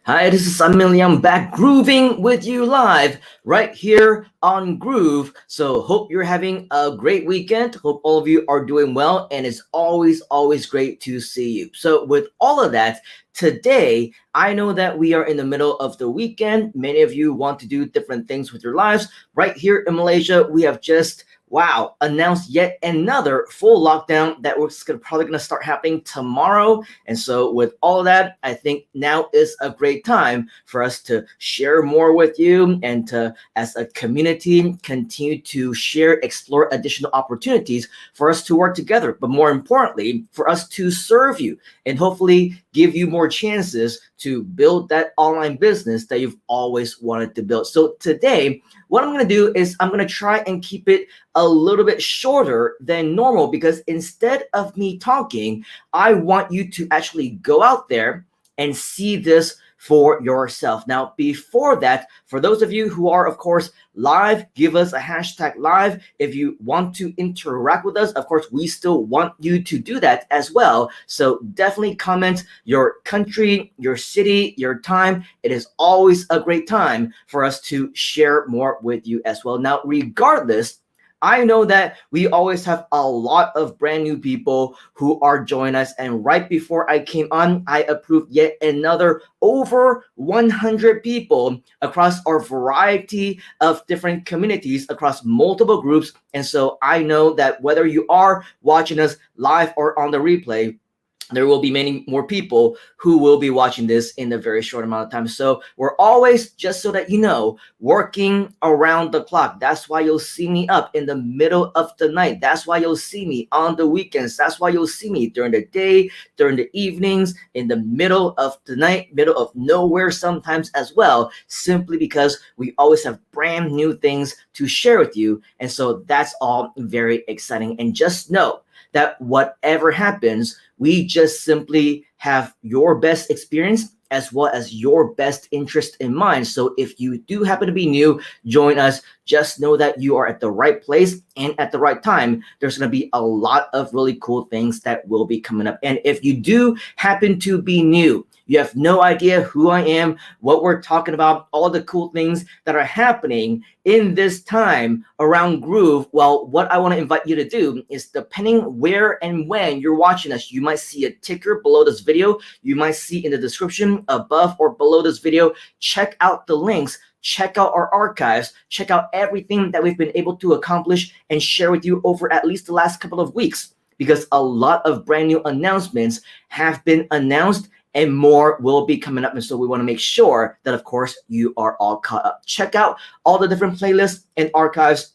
Hi, this is Leung back grooving with you live right here on Groove. So hope you're having a great weekend. Hope all of you are doing well, and it's always great to see you. So with all of that, today I know that we are in the middle of the weekend. Many of you want to do different things with your lives. Right here in Malaysia, we have just announced yet another full lockdown that we're probably gonna start happening tomorrow. And so with all of that, I think now is a great time for us to share more with you and to, as a community, continue to share, explore additional opportunities for us to work together, but more importantly, for us to serve you and hopefully give you more chances to build that online business that you've always wanted to build. So today, what I'm going to do is I'm going to try and keep it a little bit shorter than normal, because instead of me talking, I want you to actually go out there and see this for yourself. Now, before that, for those of you who are, of course, live, give us a hashtag live. If you want to interact with us, of course, we still want you to do that as well. So definitely comment your country, your city, your time. It is always a great time for us to share more with you as well. Now, regardless, I know that we always have a lot of brand new people who are joining us. And right before I came on, I approved yet another over 100 people across our variety of different communities across multiple groups. And so I know that whether you are watching us live or on the replay, there will be many more people who will be watching this in a very short amount of time. So we're always, just so that you know, working around the clock. That's why you'll see me up in the middle of the night. That's why you'll see me on the weekends. That's why you'll see me during the day, during the evenings, in the middle of the night, middle of nowhere sometimes as well, simply because we always have brand new things to share with you. And so that's all very exciting. And just know that whatever happens, we just simply have your best experience as well as your best interest in mind. So if you do happen to be new, join us. Just know that you are at the right place and at the right time. There's going to be a lot of really cool things that will be coming up. And if you do happen to be new, you have no idea who I am, what we're talking about, all the cool things that are happening in this time around Groove, well, what I want to invite you to do is, depending where and when you're watching us, you might see a ticker below this video. You might see in the description above or below this video. Check out the links. Check out our archives. Check out everything that we've been able to accomplish and share with you over at least the last couple of weeks, because a lot of brand new announcements have been announced and more will be coming up. And so we want to make sure that, of course, you are all caught up. Check out all the different playlists and archives.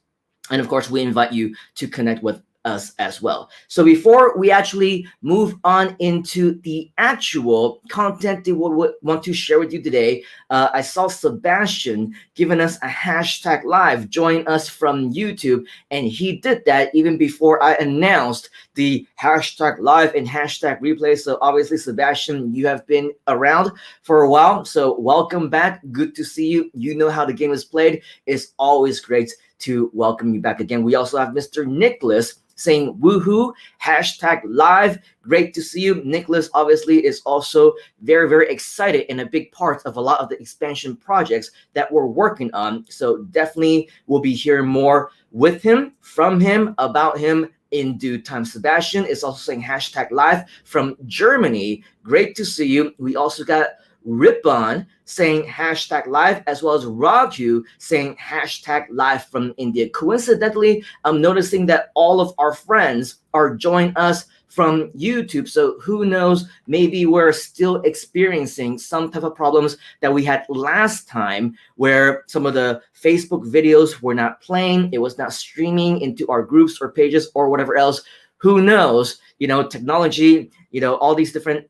And of course, we invite you to connect with us as well. So before we actually move on into the actual content that we would want to share with you today, I saw Sebastian giving us a hashtag live, join us from YouTube, and he did that even before I announced the hashtag live and hashtag replay. So obviously, Sebastian, you have been around for a while, so welcome back. Good to see you. You know how the game is played. It's always great to welcome you back again. We also have Mr. Nicholas saying woohoo, hashtag live. Great to see you. Nicholas obviously is also very excited and a big part of a lot of the expansion projects that we're working on. So definitely we'll be hearing more with him, from him, about him in due time. Sebastian is also saying hashtag live from Germany. Great to see you. We also got Rippon saying hashtag live, as well as Raghu saying hashtag live from India. Coincidentally, I'm noticing that all of our friends are joining us from YouTube. So who knows, maybe we're still experiencing some type of problems that we had last time, where some of the Facebook videos were not playing, it was not streaming into our groups or pages or whatever else. Who knows? You know, technology, you know, all these different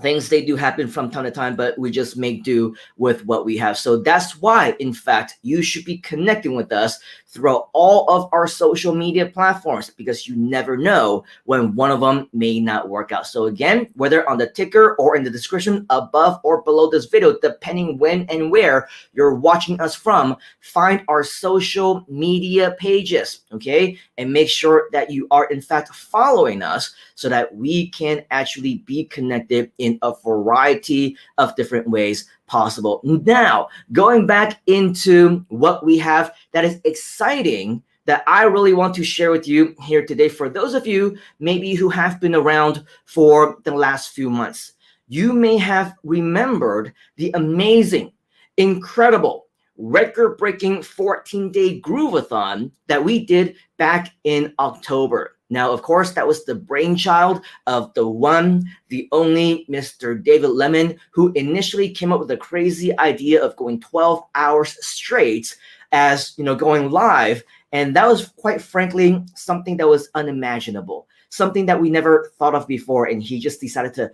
things, they do happen from time to time, but we just make do with what we have. So that's why, in fact, you should be connecting with us throughout all of our social media platforms, because you never know when one of them may not work out. So again, whether on the ticker or in the description above or below this video, depending when and where you're watching us from, find our social media pages, okay? And make sure that you are in fact following us so that we can actually be connected in a variety of different ways possible. Now, going back into what we have that is exciting that I really want to share with you here today. For those of you maybe who have been around for the last few months, you may have remembered the amazing, incredible, record-breaking 14-day Grooveathon that we did back in October. Now, of course, that was the brainchild of the one, the only Mr. David Lemon, who initially came up with the crazy idea of going 12 hours straight as, going live. And that was, quite frankly, something that was unimaginable, something that we never thought of before. And he just decided to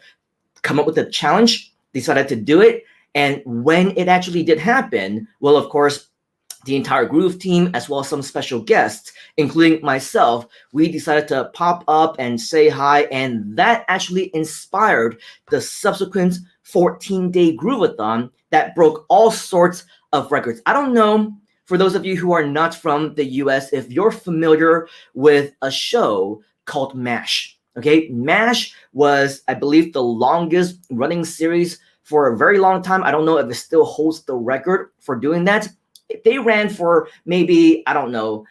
come up with a challenge, decided to do it. And when it actually did happen, well, of course, the entire Groove team, as well as some special guests, including myself, we decided to pop up and say hi. And that actually inspired the subsequent 14-day Grooveathon that broke all sorts of records. I don't know, for those of you who are not from the US, if you're familiar with a show called MASH. Okay, MASH was, I believe, the longest running series for a very long time. I don't know if it still holds the record for doing that. They ran for maybe, I don't know,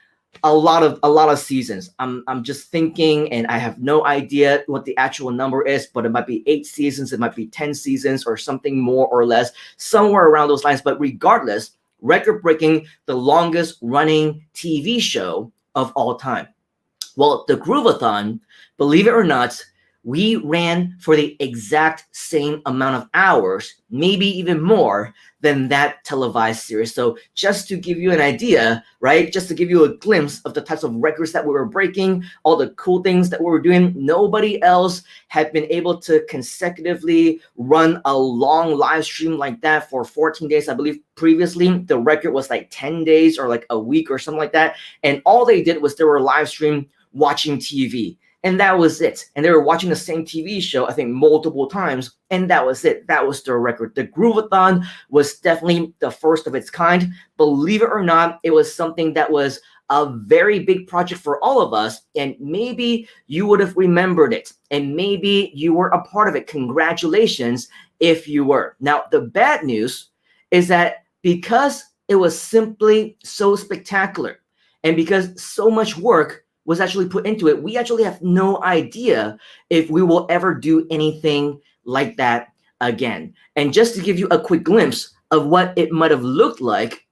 a lot of seasons. I'm just thinking, and I have no idea what the actual number is, but it might be 8 seasons, it might be 10 seasons, or something more or less, somewhere around those lines. But regardless, record-breaking, the longest running TV show of all time. Well, the Grooveathon, believe it or not, we ran for the exact same amount of hours, maybe even more than that televised series. So just to give you an idea, right, just to give you a glimpse of the types of records that we were breaking, all the cool things that we were doing, nobody else had been able to consecutively run a long live stream like that for 14 days. I believe previously the record was like 10 days or like a week or something like that. And all they did was they were live stream watching TV. And that was it. And they were watching the same TV show, I think, multiple times. And that was it. That was their record. The Grooveathon was definitely the first of its kind. Believe it or not, it was something that was a very big project for all of us. And maybe you would have remembered it. And maybe you were a part of it. Congratulations if you were. Now, the bad news is that because it was simply so spectacular and because so much work was actually put into it, we actually have no idea if we will ever do anything like that again. And just to give you a quick glimpse of what it might have looked like,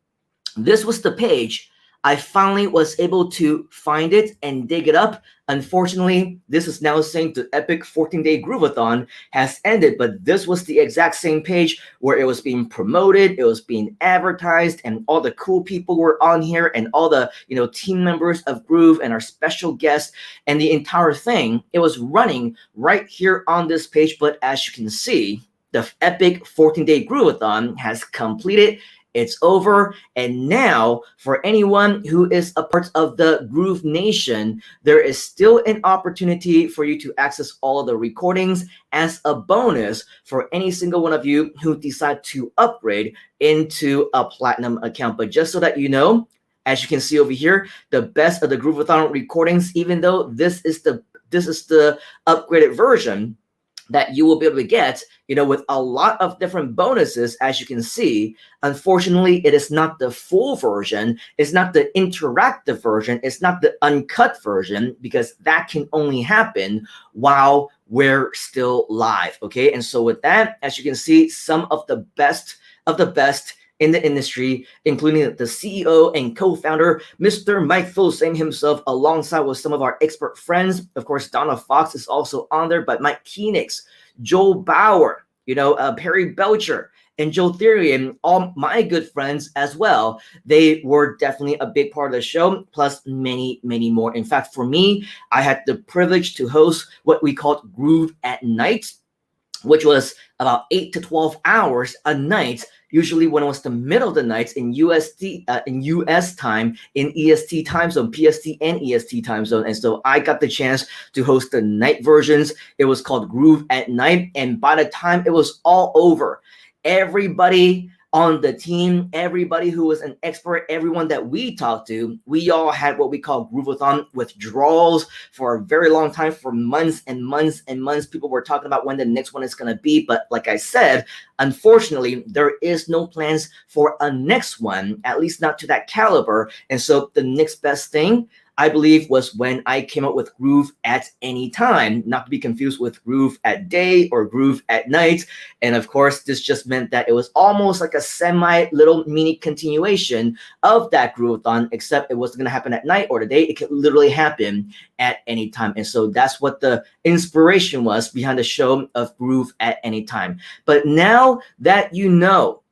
this was the page. I finally was able to find it and dig it up. Unfortunately, this is now saying the epic 14-day Grooveathon has ended, but this was the exact same page where it was being promoted, it was being advertised, and all the cool people were on here, and all the team members of Groove and our special guests, and the entire thing, it was running right here on this page. But as you can see, the epic 14-day Grooveathon has completed. It's over. And now, for anyone who is a part of the Groove Nation, there is still an opportunity for you to access all of the recordings as a bonus for any single one of you who decide to upgrade into a platinum account. But just so that you know, as you can see over here, the best of the Grooveathon recordings, even though this is the upgraded version that you will be able to get, with a lot of different bonuses, as you can see. Unfortunately, it is not the full version. It's not the interactive version. It's not the uncut version, because that can only happen while we're still live, okay? And so with that, as you can see, some of the best in the industry, including the CEO and co-founder, Mr. Mike Filsaime himself, alongside with some of our expert friends. Of course, Donna Fox is also on there, but Mike Koenigs, Joel Bauer, Perry Belcher, and Joe Theory, and all my good friends as well. They were definitely a big part of the show, plus many, many more. In fact, for me, I had the privilege to host what we called Groove at Night, which was about 8 to 12 hours a night, usually when it was the middle of the night in US time, in EST time zone, PST and EST time zone. And so I got the chance to host the night versions. It was called Groove at Night. And by the time it was all over, everybody on the team, everybody who was an expert, everyone that we talked to, we all had what we call Grooveathon withdrawals for a very long time, for months and months and months. People were talking about when the next one is going to be. But like I said, unfortunately, there is no plans for a next one, at least not to that caliber. And so the next best thing, I believe, was when I came up with Groove at any time, not to be confused with Groove at day or Groove at night. And of course, this just meant that it was almost like a semi little mini continuation of that Grooveathon, except it wasn't going to happen at night or the day. It could literally happen at any time. And so that's what the inspiration was behind the show of Groove at any time. But now that you know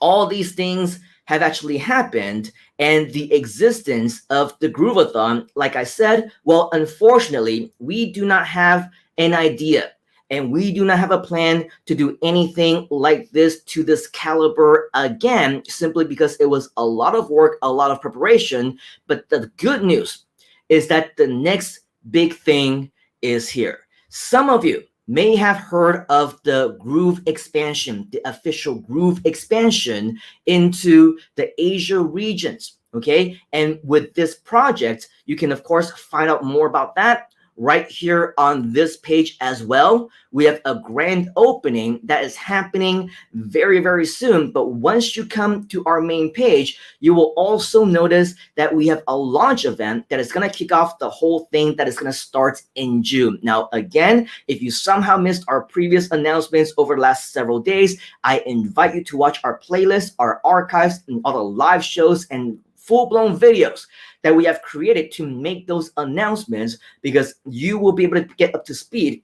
all these things have actually happened, and the existence of the Grooveathon, like I said, well, unfortunately, we do not have an idea, and we do not have a plan to do anything like this to this caliber again, simply because it was a lot of work, a lot of preparation. But the good news is that the next big thing is here. Some of you may have heard of the Groove expansion, the official Groove expansion into the Asia regions, okay? And with this project, you can, of course, find out more about that right here on this page as well. We have a grand opening that is happening very, very soon. But once you come to our main page, you will also notice that we have a launch event that is going to kick off the whole thing, that is going to start in June. Now, again, if you somehow missed our previous announcements over the last several days, I invite you to watch our playlist, our archives, and all the live shows and full-blown videos that we have created to make those announcements, because you will be able to get up to speed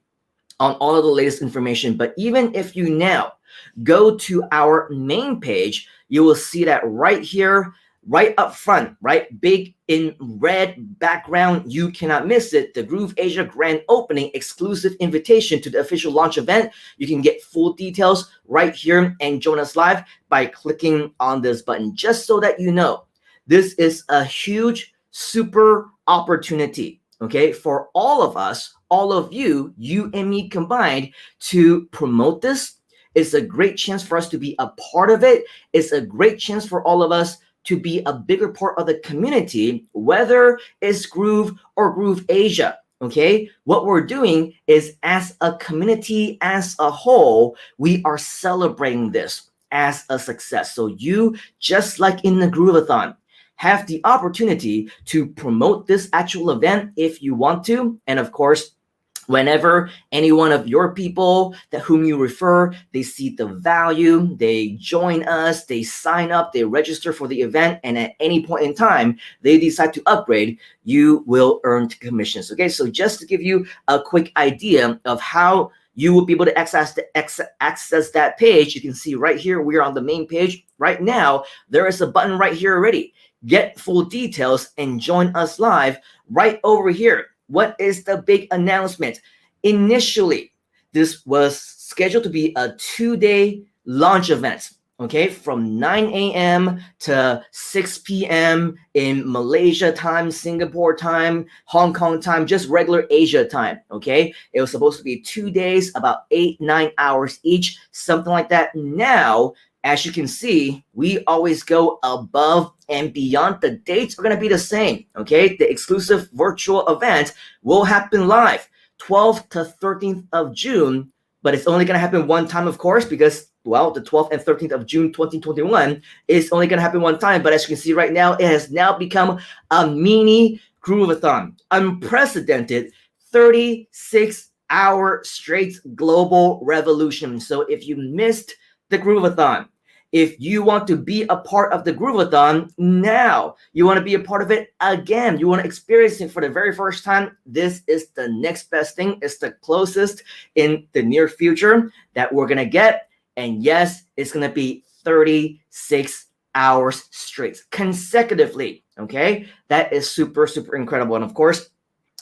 on all of the latest information. But even if you now go to our main page, you will see that right here, right up front, right, big in red background, you cannot miss it, the GrooveAsia grand opening exclusive invitation to the official launch event. You can get full details right here and join us live by clicking on this button. Just so that you know, this is a huge, super opportunity, okay, for all of us, all of you, you and me combined, to promote this. It's a great chance for us to be a part of it. It's a great chance for all of us to be a bigger part of the community, whether it's Groove or GrooveAsia. Okay, what we're doing is, as a community, as a whole, we are celebrating this as a success. So you, just like in the Grooveathon, have the opportunity to promote this actual event if you want to. And of course, whenever any one of your people that whom you refer, they see the value, they join us, they sign up, they register for the event, and at any point in time they decide to upgrade, you will earn commissions. Okay, so just to give you a quick idea of how you will be able to access that page, you can see right here, we are on the main page right now. There is a button right here already. Get full details and join us live right over here. What is the big announcement? Initially, this was scheduled to be a 2-day launch event, okay, from 9 a.m. to 6 p.m. in Malaysia time, Singapore time, Hong Kong time, just regular Asia time, okay? It was supposed to be 2 days, about 8-9 hours each, something like that. Now, as you can see, we always go above and beyond. The dates are going to be the same, okay? The exclusive virtual event will happen live 12th to 13th of June, but it's only going to happen one time, of course, because, well, the 12th and 13th of June 2021 is only going to happen one time. But as you can see right now, it has now become a mini-Grooveathon, unprecedented 36-hour straight global revolution. So if you missed the Grooveathon, if you want to be a part of the Grooveathon now, you want to be a part of it again, you want to experience it for the very first time, this is the next best thing. It's the closest in the near future that we're going to get. And yes, it's going to be 36 hours straight consecutively. Okay, that is super, super incredible. And of course,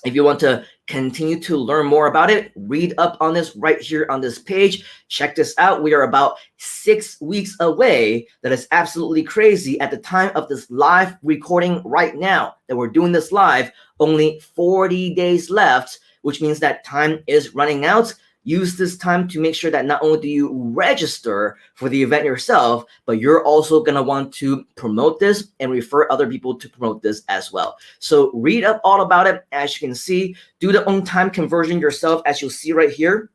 if you want to continue to learn more about it, read up on this right here on this page. Check this out. We are about 6 weeks away. That is absolutely crazy. At the time of this live recording right now that we're doing this live, only 40 days left, which means that time is running out. use this time to make sure that not only do you register for the event yourself, but you're also going to want to promote this and refer other people to promote this as well. So read up all about it. As you can see, do the on-time conversion yourself, as you'll see right here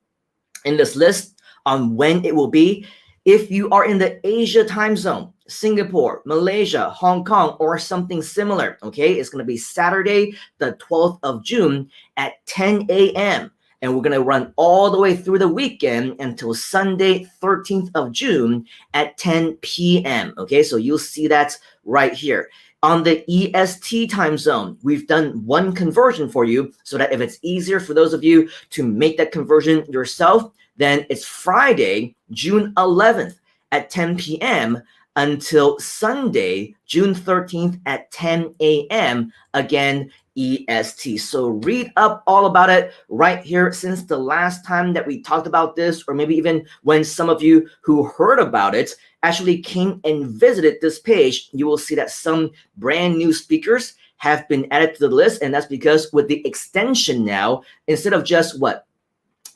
in this list on when it will be. If you are in the Asia time zone, Singapore, Malaysia, Hong Kong, or something similar, okay, it's going to be Saturday, the 12th of June at 10 a.m. And we're going to run all the way through the weekend until Sunday, 13th of June at 10 p.m. Okay, so you'll see that right here. On the EST time zone, we've done one conversion for you so that if it's easier for those of you to make that conversion yourself, then it's Friday, June 11th at 10 p.m. until Sunday, June 13th at 10 a.m. Again, EST. So read up all about it right here. Since the last time that we talked about this, or maybe even when some of you who heard about it actually came and visited this page, you will see that some brand new speakers have been added to the list. And that's because with the extension now, instead of just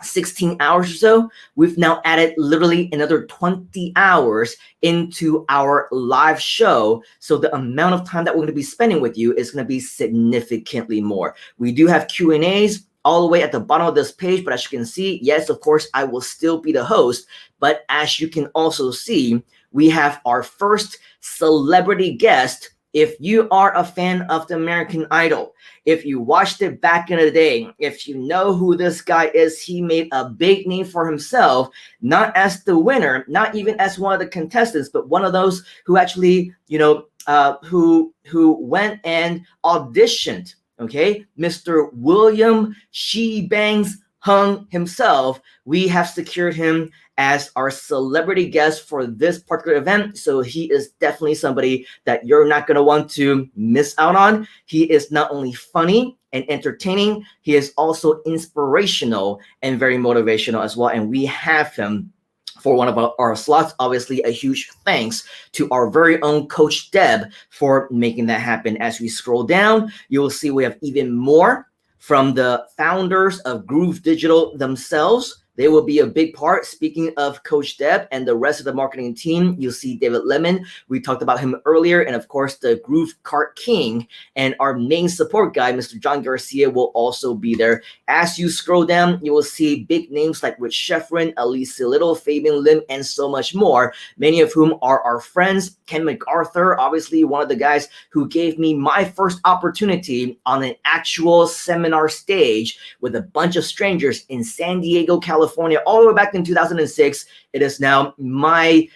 16 hours or so, we've now added literally another 20 hours into our live show. So the amount of time that we're going to be spending with you is going to be significantly more. We do have Q&As all the way at the bottom of this page, but as you can see, yes, of course, I will still be the host. But as you can also see, we have our first celebrity guest. If you are a fan of the American Idol, if you watched it back in the day, if you know who this guy is, he made a big name for himself, not as the winner, not even as one of the contestants, but one of those who actually, who went and auditioned, okay? Mr. William She Bangs Hung himself. We have secured him as our celebrity guest for this particular event. So he is definitely somebody that you're not going to want to miss out on. He is not only funny and entertaining, he is also inspirational and very motivational as well. And we have him for one of our slots. Obviously, a huge thanks to our very own Coach Deb for making that happen. As we scroll down, you will see we have even more from the founders of Groove Digital themselves. They will be a big part. Speaking of Coach Deb and the rest of the marketing team, you'll see David Lemon. We talked about him earlier. And of course, the Groove Cart King and our main support guy, Mr. John Garcia, will also be there. As you scroll down, you will see big names like Rich Sheffrin, Alicia Little, Fabian Lim, and so much more, many of whom are our friends. Ken MacArthur, obviously one of the guys who gave me my first opportunity on an actual seminar stage with a bunch of strangers in San Diego, California, all the way back in 2006. It is now my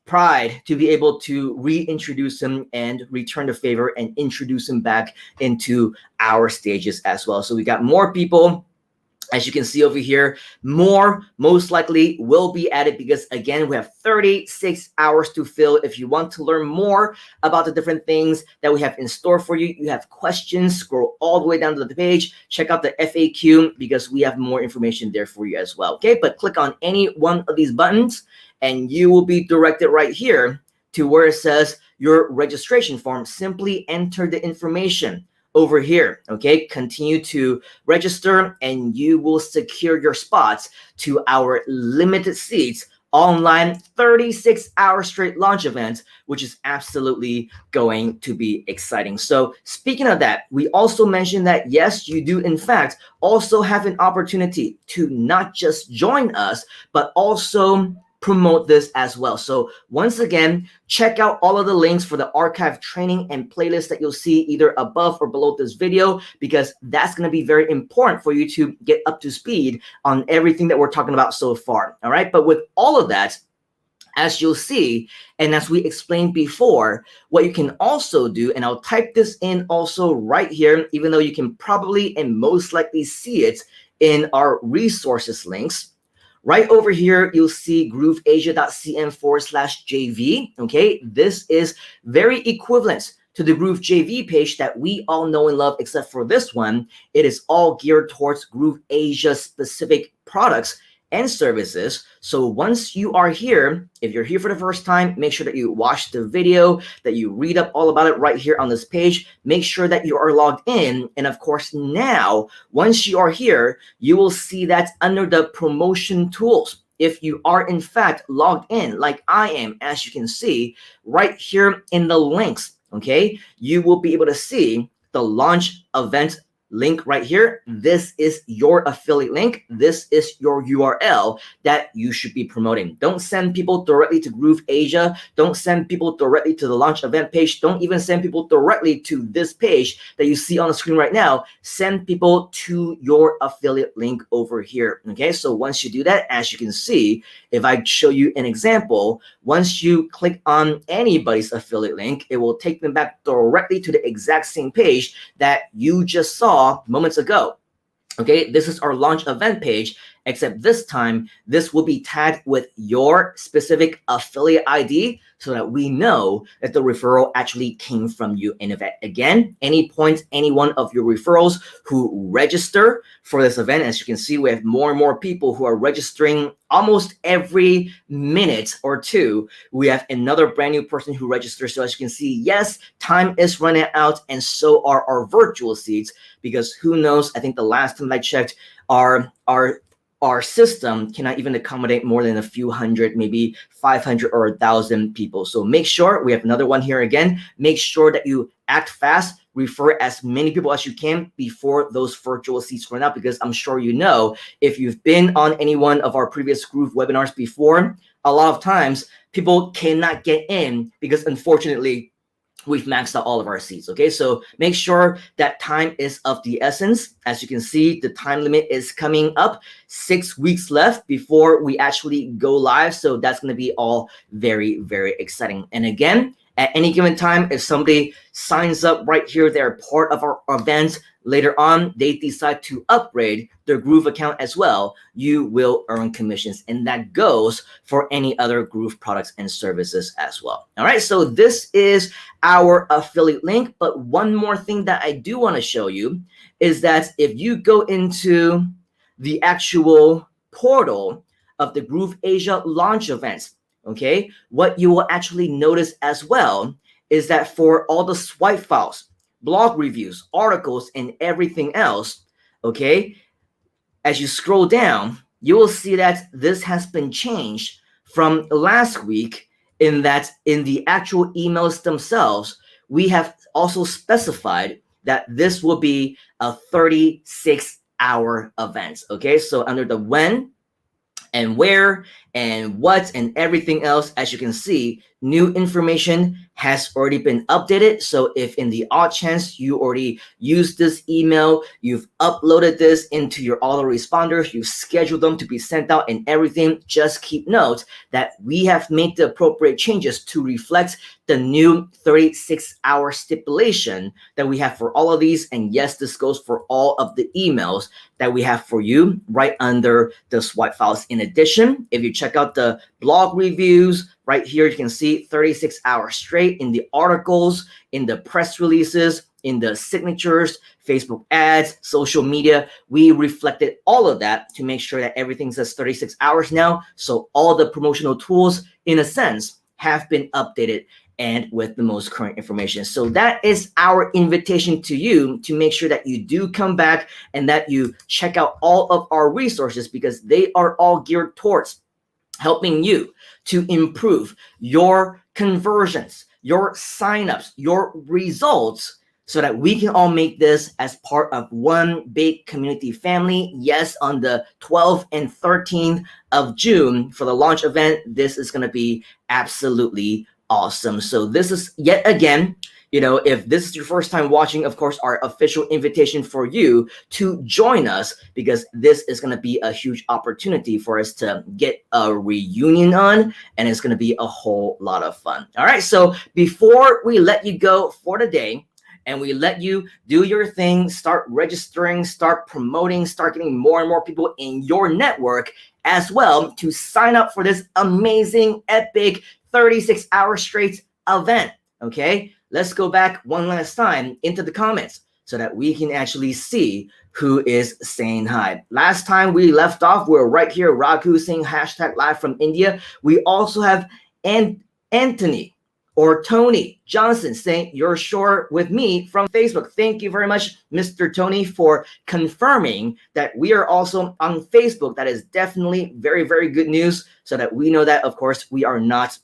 pride to be able to reintroduce him and return the favor and introduce him back into our stages as well. So we got more people. As you can see over here, more most likely will be added because, again, we have 36 hours to fill. If you want to learn more about the different things that we have in store for you, you have questions, scroll all the way down to the page, check out the FAQ because we have more information there for you as well. Okay, but click on any one of these buttons and you will be directed right here to where it says your registration form. Simply enter the information over here, okay? Continue to register and you will secure your spots to our limited seats online 36-hour straight launch event, which is absolutely going to be exciting. So speaking of that, we also mentioned that yes, you do in fact also have an opportunity to not just join us, but also promote this as well. So once again, check out all of the links for the archive training and playlist that you'll see either above or below this video, because that's going to be very important for you to get up to speed on everything that we're talking about so far. All right. But with all of that, as you'll see, and as we explained before, what you can also do, and I'll type this in also right here, even though you can probably and most likely see it in our resources links. Right over here, you'll see GrooveAsia.cn/JV. Okay, this is very equivalent to the Groove JV page that we all know and love, except for this one. It is all geared towards GrooveAsia specific products and services. So once you are here, if you're here for the first time, make sure that you watch the video, that you read up all about it right here on this page. Make sure that you are logged in. And of course, now, once you are here, you will see that under the promotion tools. If you are in fact logged in like I am, as you can see right here in the links, okay, you will be able to see the launch event link right here. This is your affiliate link. This is your URL that you should be promoting. Don't send people directly to GrooveAsia. Don't send people directly to the launch event page. Don't even send people directly to this page that you see on the screen right now. Send people to your affiliate link over here. Okay, so once you do that, as you can see, if I show you an example, once you click on anybody's affiliate link, it will take them back directly to the exact same page that you just saw moments ago. Okay, this is our launch event page, except this time, this will be tagged with your specific affiliate ID so that we know that the referral actually came from you. And if again, any point, any one of your referrals who register for this event, as you can see, we have more and more people who are registering almost every minute or two. We have another brand new person who registers. So as you can see, yes, time is running out, and so are our virtual seats, because who knows, I think the last time I checked, our system cannot even accommodate more than a few hundred, maybe 500 or 1,000 people. So make sure, we have another one here again, make sure that you act fast, refer as many people as you can before those virtual seats run out, because I'm sure you know, if you've been on any one of our previous Groove webinars before, a lot of times people cannot get in because unfortunately, we've maxed out all of our seats. Okay, so make sure that time is of the essence. As you can see, the time limit is coming up. 6 weeks left before we actually go live. So that's going to be all very, very exciting. And again, at any given time, if somebody signs up right here, they're part of our event, later on, they decide to upgrade their Groove account as well, you will earn commissions. And that goes for any other Groove products and services as well. All right, so this is our affiliate link. But one more thing that I do want to show you is that if you go into the actual portal of the GrooveAsia launch events, okay, what you will actually notice as well is that for all the swipe files, blog reviews, articles, and everything else, okay, as you scroll down, you will see that this has been changed from last week, in that in the actual emails themselves, we have also specified that this will be a 36-hour event, okay? So under the when and where and what and everything else, as you can see, new information has already been updated. So if in the odd chance you already used this email, you've uploaded this into your autoresponders, you've scheduled them to be sent out and everything, just keep note that we have made the appropriate changes to reflect the new 36-hour stipulation that we have for all of these. And yes, this goes for all of the emails that we have for you right under the swipe files. In addition, if you check out the blog reviews, right here, you can see 36 hours straight in the articles, in the press releases, in the signatures, Facebook ads, social media. We reflected all of that to make sure that everything says 36 hours now. So all the promotional tools, in a sense, have been updated and with the most current information. So that is our invitation to you to make sure that you do come back and that you check out all of our resources, because they are all geared towards helping you to improve your conversions, your signups, your results, so that we can all make this as part of one big community family. Yes, on the 12th and 13th of June for the launch event, this is going to be absolutely awesome. So this is yet again, you know, if this is your first time watching, of course, our official invitation for you to join us, because this is going to be a huge opportunity for us to get a reunion on, and it's going to be a whole lot of fun. All right, so before we let you go for the day, and we let you do your thing, start registering, start promoting, start getting more and more people in your network as well to sign up for this amazing, epic 36-hour straight event, okay? Let's go back one last time into the comments. so that we can actually see who is saying hi. Last time we left off, we were right here, Raghu saying hashtag live from India. We also have Anthony or Tony Johnson saying you're sure with me from Facebook. Thank you very much, Mr. Tony, for confirming that we are also on Facebook. That is definitely very, very good news, so that we know that, of course, we are not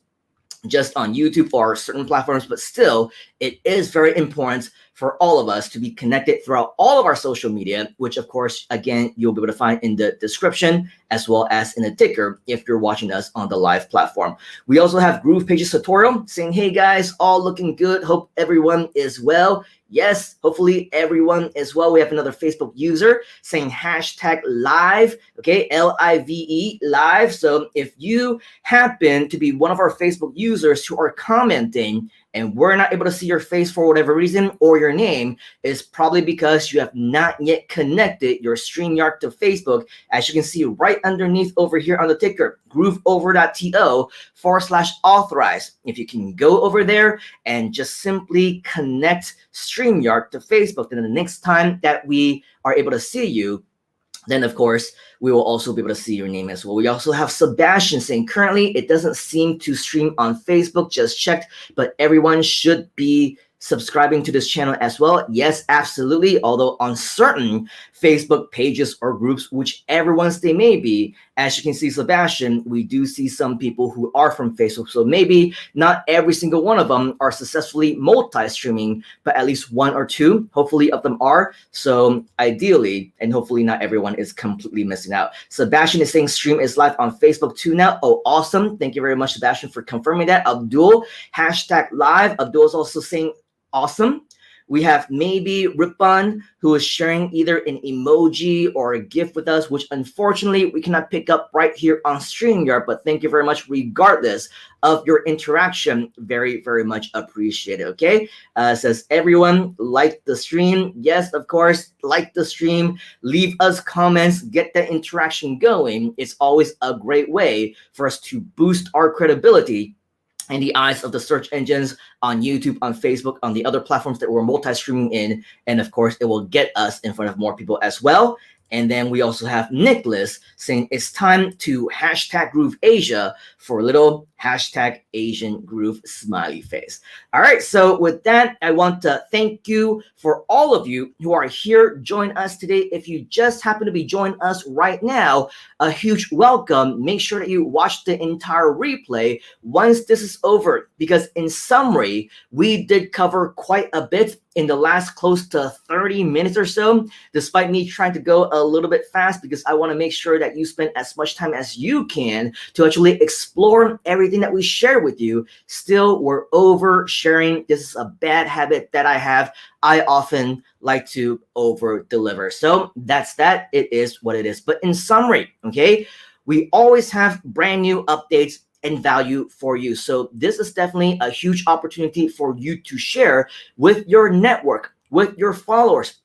just on YouTube or certain platforms, but still, it is very important for all of us to be connected throughout all of our social media, which of course, again, you'll be able to find in the description as well as in the ticker if you're watching us on the live platform. We also have GrooveAsia's tutorial saying, hey guys, all looking good. Hope everyone is well. Yes, hopefully everyone is well. We have another Facebook user saying hashtag live, okay, Live, live. So if you happen to be one of our Facebook users who are commenting and we're not able to see your face for whatever reason, or your name, is probably because you have not yet connected your StreamYard to Facebook. As you can see right underneath over here on the ticker, grooveover.to/authorize. If you can go over there and just simply connect StreamYard to Facebook, then the next time that we are able to see you, then of course, we will also be able to see your name as well. We also have Sebastian saying, currently it doesn't seem to stream on Facebook, just checked, but everyone should be subscribing to this channel as well. Yes, absolutely. Although on certain Facebook pages or groups, whichever ones they may be, as you can see, Sebastian, we do see some people who are from Facebook. So maybe not every single one of them are successfully multi-streaming, but at least one or two, hopefully, of them are. So ideally, and hopefully not everyone is completely missing out. Sebastian is saying stream is live on Facebook too now. Oh, awesome. Thank you very much, Sebastian, for confirming that. Abdul, hashtag live. Abdul is also saying awesome. We have maybe Ripan, who is sharing either an emoji or a GIF with us, which unfortunately we cannot pick up right here on StreamYard, but thank you very much regardless of your interaction. Very, very much appreciated, okay? Says everyone like the stream. Yes, of course, like the stream. Leave us comments, get that interaction going. It's always a great way for us to boost our credibility in the eyes of the search engines on YouTube, on Facebook, on the other platforms that we're multi-streaming in. And of course, it will get us in front of more people as well. And then we also have Nicholas saying it's time to hashtag GrooveAsia for a little hashtag Asian Groove smiley face. All right, so with that, I want to thank you for all of you who are here joining us today. If you just happen to be joining us right now, a huge welcome. Make sure that you watch the entire replay once this is over, because in summary, we did cover quite a bit in the last close to 30 minutes or so, despite me trying to go a little bit fast, because I want to make sure that you spend as much time as you can to actually explore everything that we share with you. Still, we're oversharing. This is a bad habit that I have. I often like to over deliver. So that's that. It is what it is. But in summary, okay, we always have brand new updates and value for you. So this is definitely a huge opportunity for you to share with your network, with your followers.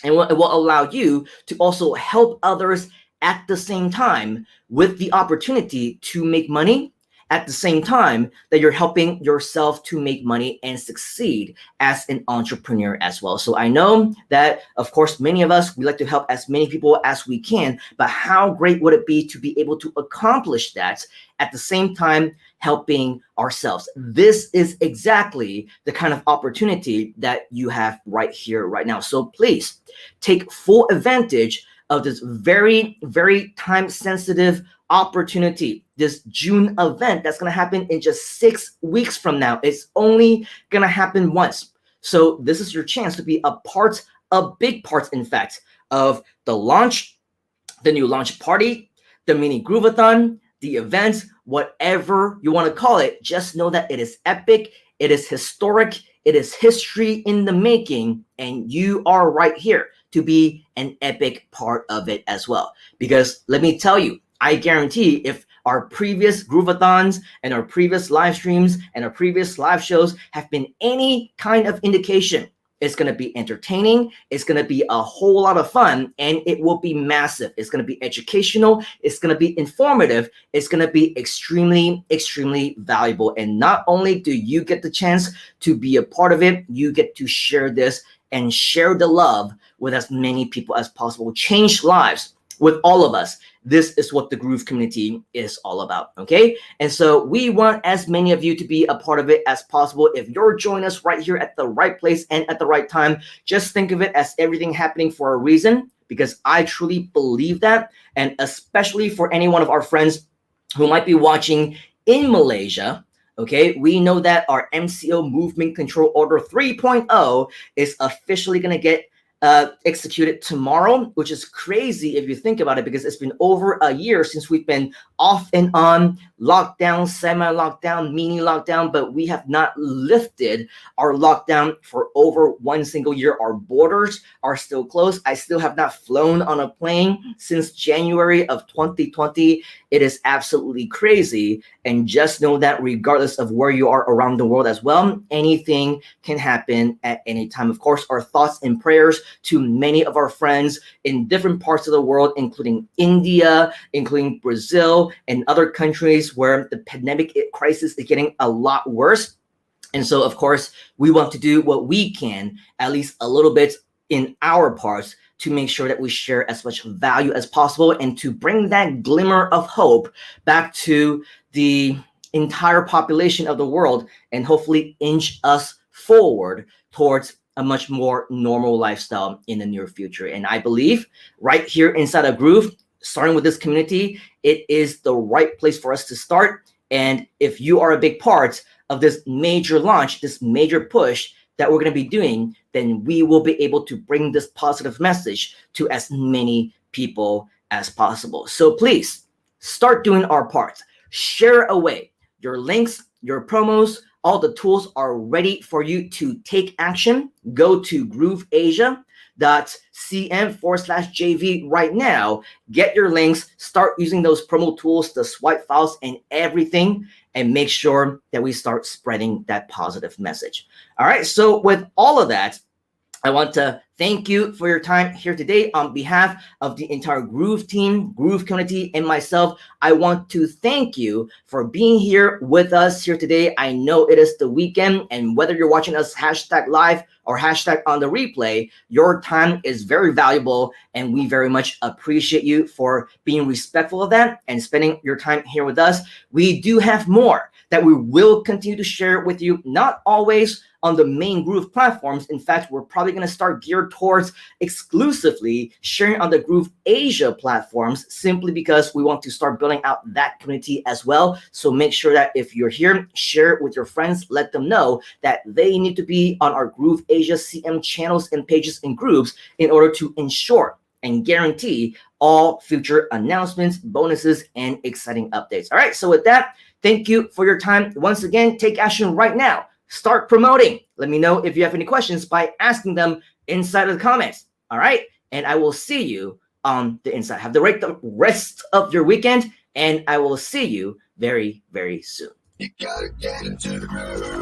And it will allow you to also help others at the same time, with the opportunity to make money at the same time that you're helping yourself to make money and succeed as an entrepreneur as well. So I know that, of course, many of us, we like to help as many people as we can, but how great would it be to be able to accomplish that at the same time helping ourselves? This is exactly the kind of opportunity that you have right here, right now. So please take full advantage of this very, very time-sensitive opportunity, this June event that's going to happen in just 6 weeks from now. It's only going to happen once. So this is your chance to be a big part, in fact, of the launch, the new launch party, the Mini-Grooveathon, the event, whatever you want to call it. Just know that it is epic, it is historic, it is history in the making, and you are right here to be an epic part of it as well. Because let me tell you, I guarantee if our previous Grooveathons and our previous live streams and our previous live shows have been any kind of indication, it's going to be entertaining, it's going to be a whole lot of fun, and it will be massive. It's going to be educational, it's going to be informative, it's going to be extremely, extremely valuable. And not only do you get the chance to be a part of it, you get to share this and share the love with as many people as possible. Change lives with all of us. This is what the Groove community is all about, okay? And so we want as many of you to be a part of it as possible. If you're joining us right here at the right place and at the right time, just think of it as everything happening for a reason, because I truly believe that. And especially for any one of our friends who might be watching in Malaysia, okay, we know that our MCO Movement Control Order 3.0 is officially going to get executed tomorrow, which is crazy if you think about it, because it's been over a year since we've been off and on, lockdown, semi-lockdown, mini lockdown, but we have not lifted our lockdown for over one single year. Our borders are still closed. I still have not flown on a plane since January of 2020. It is absolutely crazy. And just know that regardless of where you are around the world as well, anything can happen at any time. Of course, our thoughts and prayers to many of our friends in different parts of the world, including India, including Brazil, and other countries where the pandemic crisis is getting a lot worse. And so, of course, we want to do what we can, at least a little bit in our parts, to make sure that we share as much value as possible and to bring that glimmer of hope back to the entire population of the world and hopefully inch us forward towards a much more normal lifestyle in the near future. And I believe right here inside of Groove, starting with this community, it is the right place for us to start. And if you are a big part of this major launch, this major push that we're going to be doing, then we will be able to bring this positive message to as many people as possible. So please start doing our part. Share away your links, your promos. All the tools are ready for you to take action. Go to GrooveAsia.cm/JV right now. Get your links, start using those promo tools, the swipe files and everything, and make sure that we start spreading that positive message. All right, so with all of that, I want to thank you for your time here today. On behalf of the entire Groove team, Groove community, and myself, I want to thank you for being here with us here today. I know it is the weekend, and whether you're watching us hashtag live or hashtag on the replay, your time is very valuable, and we very much appreciate you for being respectful of that and spending your time here with us. We do have more that we will continue to share with you, not always on the main Groove platforms. In fact, we're probably going to start geared towards exclusively sharing on the GrooveAsia platforms, simply because we want to start building out that community as well. So make sure that if you're here, share it with your friends, let them know that they need to be on our GrooveAsia CM channels and pages and groups in order to ensure and guarantee all future announcements, bonuses, and exciting updates. All right, so with that, thank you for your time. Once again, take action right now. Start promoting. Let me know if you have any questions by asking them inside of the comments. All right, and I will see you on the inside. Have the rest of your weekend, and I will see you very, very soon. You gotta get into the groove.